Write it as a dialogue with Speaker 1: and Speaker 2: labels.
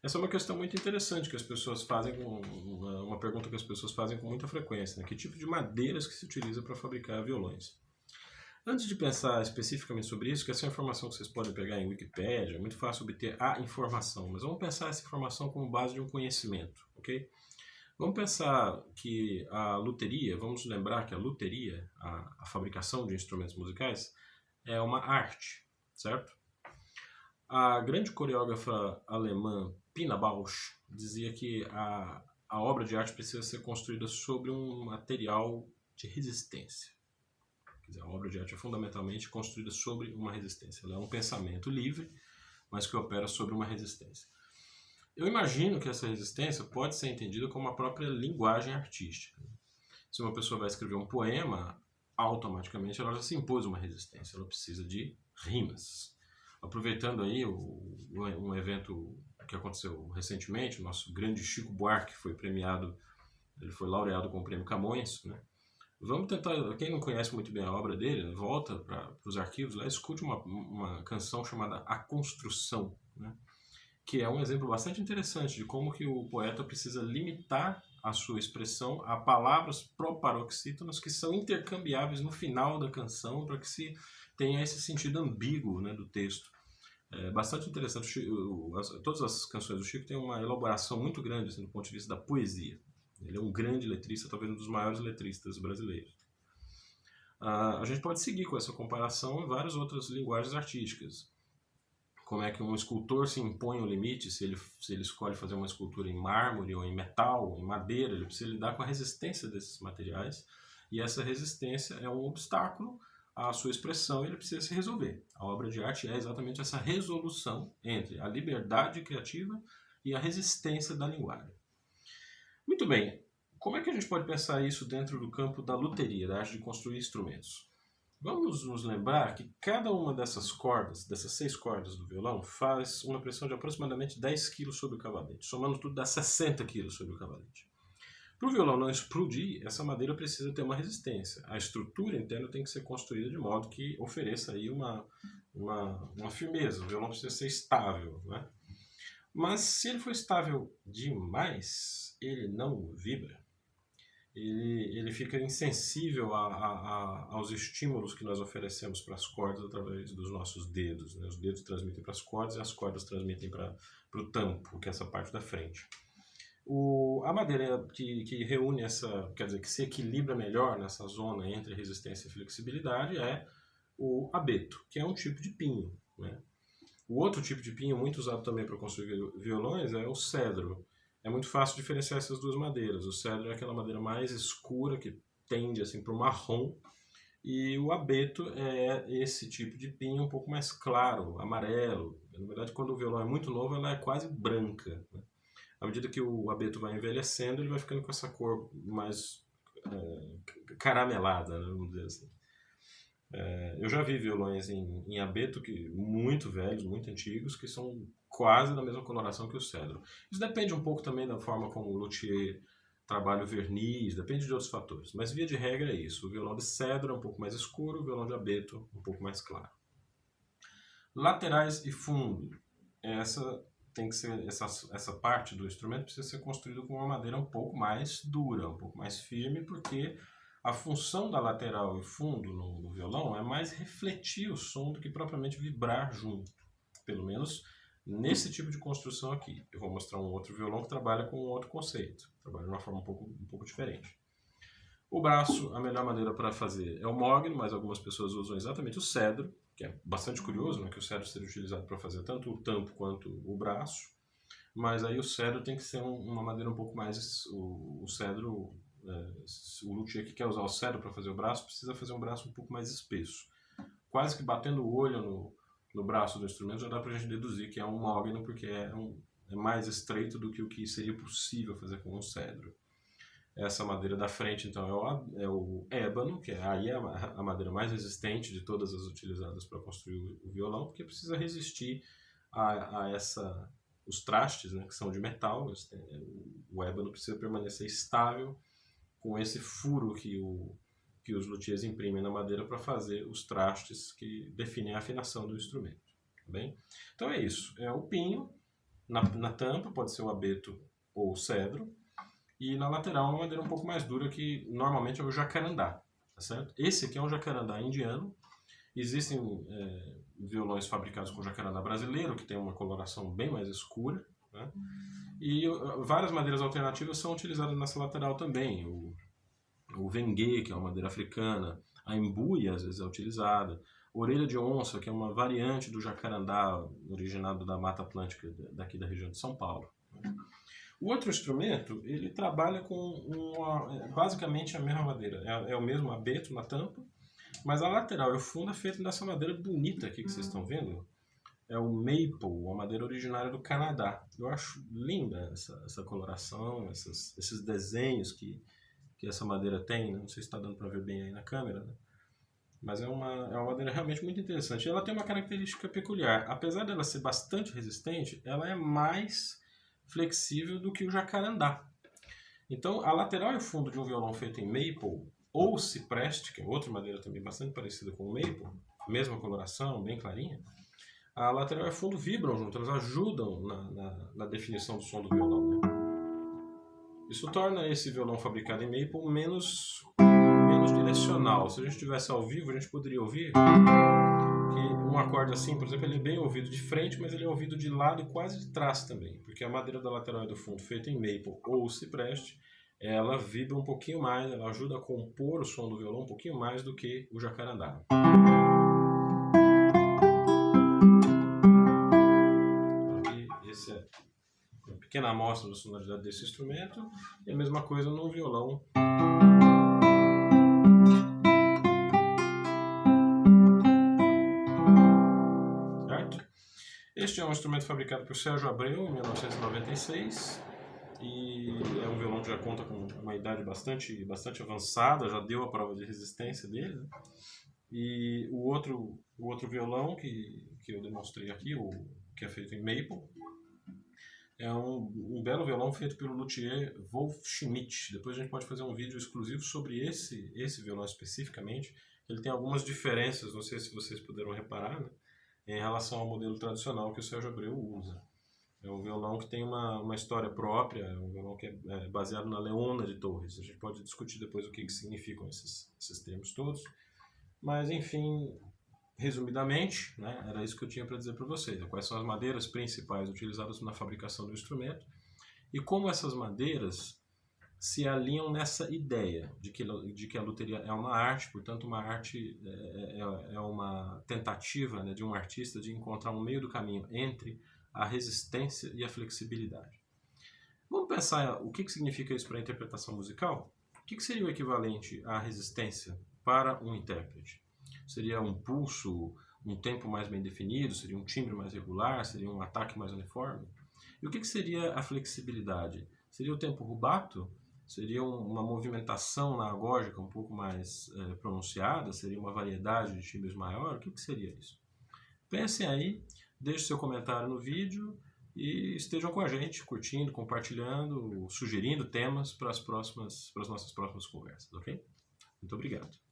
Speaker 1: Essa é uma questão muito interessante que as pessoas fazem, uma pergunta que as pessoas fazem com muita frequência, né? Que tipo de madeiras que se utiliza para fabricar violões? Antes de pensar especificamente sobre isso, que essa é uma informação que vocês podem pegar em Wikipédia, é muito fácil obter a informação, mas vamos pensar essa informação como base de um conhecimento, ok? Vamos pensar que a luteria, vamos lembrar que a luteria, a fabricação de instrumentos musicais, é uma arte, certo? A grande coreógrafa alemã Pina Bausch dizia que a obra de arte precisa ser construída sobre um material de resistência. Quer dizer, a obra de arte é fundamentalmente construída sobre uma resistência. Ela é um pensamento livre, mas que opera sobre uma resistência. Eu imagino que essa resistência pode ser entendida como a própria linguagem artística. Se uma pessoa vai escrever um poema, automaticamente ela já se impôs uma resistência, ela precisa de rimas. Aproveitando aí um evento que aconteceu recentemente, o nosso grande Chico Buarque foi premiado, ele foi laureado com o prêmio Camões, né? Vamos tentar, quem não conhece muito bem a obra dele, volta para os arquivos lá, escute uma canção chamada A Construção, né? Que é um exemplo bastante interessante de como que o poeta precisa limitar a sua expressão a palavras proparoxítonas que são intercambiáveis no final da canção para que se tenha esse sentido ambíguo, né, do texto. É bastante interessante. Todas as canções do Chico têm uma elaboração muito grande assim, do ponto de vista da poesia. Ele é um grande letrista, talvez um dos maiores letristas brasileiros. A gente pode seguir com essa comparação em várias outras linguagens artísticas. Como é que um escultor se impõe o limite, se ele escolhe fazer uma escultura em mármore, ou em metal, ou em madeira, ele precisa lidar com a resistência desses materiais, e essa resistência é um obstáculo à sua expressão e ele precisa se resolver. A obra de arte é exatamente essa resolução entre a liberdade criativa e a resistência da linguagem. Muito bem, como é que a gente pode pensar isso dentro do campo da luteria, da arte de construir instrumentos? Vamos nos lembrar que cada uma dessas cordas, dessas 6 cordas do violão, faz uma pressão de aproximadamente 10 kg sobre o cavalete. Somando tudo dá 60 kg sobre o cavalete. Para o violão não explodir, essa madeira precisa ter uma resistência. A estrutura interna tem que ser construída de modo que ofereça aí uma firmeza. O violão precisa ser estável, né? Mas se ele for estável demais, ele não vibra. Ele fica insensível aos estímulos que nós oferecemos para as cordas através dos nossos dedos, né? Os dedos transmitem para as cordas e as cordas transmitem para o tampo, que é essa parte da frente. A madeira que reúne essa, quer dizer, que se equilibra melhor nessa zona entre resistência e flexibilidade é o abeto, que é um tipo de pinho, né? O outro tipo de pinho muito usado também para construir violões é o cedro. É muito fácil diferenciar essas duas madeiras. O cedro é aquela madeira mais escura que tende assim para o marrom e o abeto é esse tipo de pinho um pouco mais claro, amarelo. Na verdade, quando o violão é muito novo, ela é quase branca, né? À medida que o abeto vai envelhecendo, ele vai ficando com essa cor mais caramelada, né, vamos dizer assim. Eu já vi violões em abeto muito velhos, muito antigos, que são quase da mesma coloração que o cedro. Isso depende um pouco também da forma como o luthier trabalha o verniz, depende de outros fatores. Mas via de regra é isso. O violão de cedro é um pouco mais escuro, o violão de abeto um pouco mais claro. Laterais e fundo. Essa parte do instrumento precisa ser construída com uma madeira um pouco mais dura, um pouco mais firme, porque a função da lateral e fundo no violão é mais refletir o som do que propriamente vibrar junto. Pelo menos nesse tipo de construção aqui. Eu vou mostrar um outro violão que trabalha com um outro conceito. Trabalha de uma forma um pouco diferente. O braço, a melhor maneira para fazer é o mogno, mas algumas pessoas usam exatamente o cedro, que é bastante curioso, né, que o cedro seja utilizado para fazer tanto o tampo quanto o braço. Mas aí o cedro tem que ser uma madeira um pouco mais... O cedro... o luthier que quer usar o cedro para fazer o braço precisa fazer um braço um pouco mais espesso. Quase que batendo o olho no braço do instrumento já dá para a gente deduzir que é um mogno, porque é mais estreito do que o que seria possível fazer com um cedro. Essa madeira da frente, então, é o ébano, que aí é a madeira mais resistente de todas as utilizadas para construir o violão, porque precisa resistir os trastes, né, que são de metal. O ébano precisa permanecer estável com esse furo que os luthiers imprimem na madeira para fazer os trastes que definem a afinação do instrumento. Tá bem? Então é isso. É o pinho, Na tampa pode ser o abeto ou o cedro, e na lateral uma madeira um pouco mais dura que normalmente é o jacarandá, tá certo? Esse aqui é um jacarandá indiano. Existem violões fabricados com jacarandá brasileiro, que tem uma coloração bem mais escura, né? E várias madeiras alternativas são utilizadas nessa lateral também. O vengue, que é uma madeira africana, a embuia às vezes é utilizada, orelha de onça, que é uma variante do jacarandá originado da Mata Atlântica daqui da região de São Paulo. O outro instrumento, ele trabalha com basicamente a mesma madeira, é o mesmo abeto na tampa, mas a lateral e o fundo é feito dessa madeira bonita aqui que vocês estão vendo. É o maple, uma madeira originária do Canadá. Eu acho linda essa coloração, esses desenhos que essa madeira tem, né? Não sei se está dando para ver bem aí na câmera, né? Mas é uma madeira realmente muito interessante. E ela tem uma característica peculiar. Apesar dela ser bastante resistente, ela é mais flexível do que o jacarandá. Então, a lateral e o fundo de um violão feito em maple ou cipreste, que é outra madeira também bastante parecida com o maple, mesma coloração, bem clarinha, a lateral e o fundo vibram junto, elas ajudam na definição do som do violão, né? Isso torna esse violão fabricado em maple menos direcional. Se a gente estivesse ao vivo, a gente poderia ouvir que um acorde assim, por exemplo, ele é bem ouvido de frente, mas ele é ouvido de lado e quase de trás também, porque a madeira da lateral e do fundo feita em maple ou cipreste, ela vibra um pouquinho mais, ela ajuda a compor o som do violão um pouquinho mais do que o jacarandá. Esse é uma pequena amostra da sonoridade desse instrumento, e a mesma coisa no violão. Certo? Este é um instrumento fabricado por Sérgio Abreu em 1996 e é um violão que já conta com uma idade bastante avançada, já deu a prova de resistência dele, né? E o outro violão que eu demonstrei aqui, que é feito em maple, é um belo violão feito pelo luthier Wolf Schmidt. Depois a gente pode fazer um vídeo exclusivo sobre esse violão especificamente. Ele tem algumas diferenças, não sei se vocês puderam reparar, né, em relação ao modelo tradicional que o Sérgio Abreu usa. É um violão que tem uma história própria, é um violão que é baseado na Leona de Torres. A gente pode discutir depois o que significam esses termos todos. Mas, enfim, resumidamente, né, era isso que eu tinha para dizer para vocês. Quais são as madeiras principais utilizadas na fabricação do instrumento e como essas madeiras se alinham nessa ideia de que a luteria é uma arte, portanto, uma arte é uma tentativa, né, de um artista de encontrar um meio do caminho entre a resistência e a flexibilidade. Vamos pensar o que significa isso para a interpretação musical? O que seria o equivalente à resistência para um intérprete? Seria um pulso, um tempo mais bem definido? Seria um timbre mais regular? Seria um ataque mais uniforme? E o que seria a flexibilidade? Seria o tempo rubato? Seria uma movimentação na agógica um pouco mais pronunciada? Seria uma variedade de timbres maior? O que seria isso? Pensem aí, deixe seu comentário no vídeo e estejam com a gente, curtindo, compartilhando, sugerindo temas para as nossas próximas conversas, ok? Muito obrigado.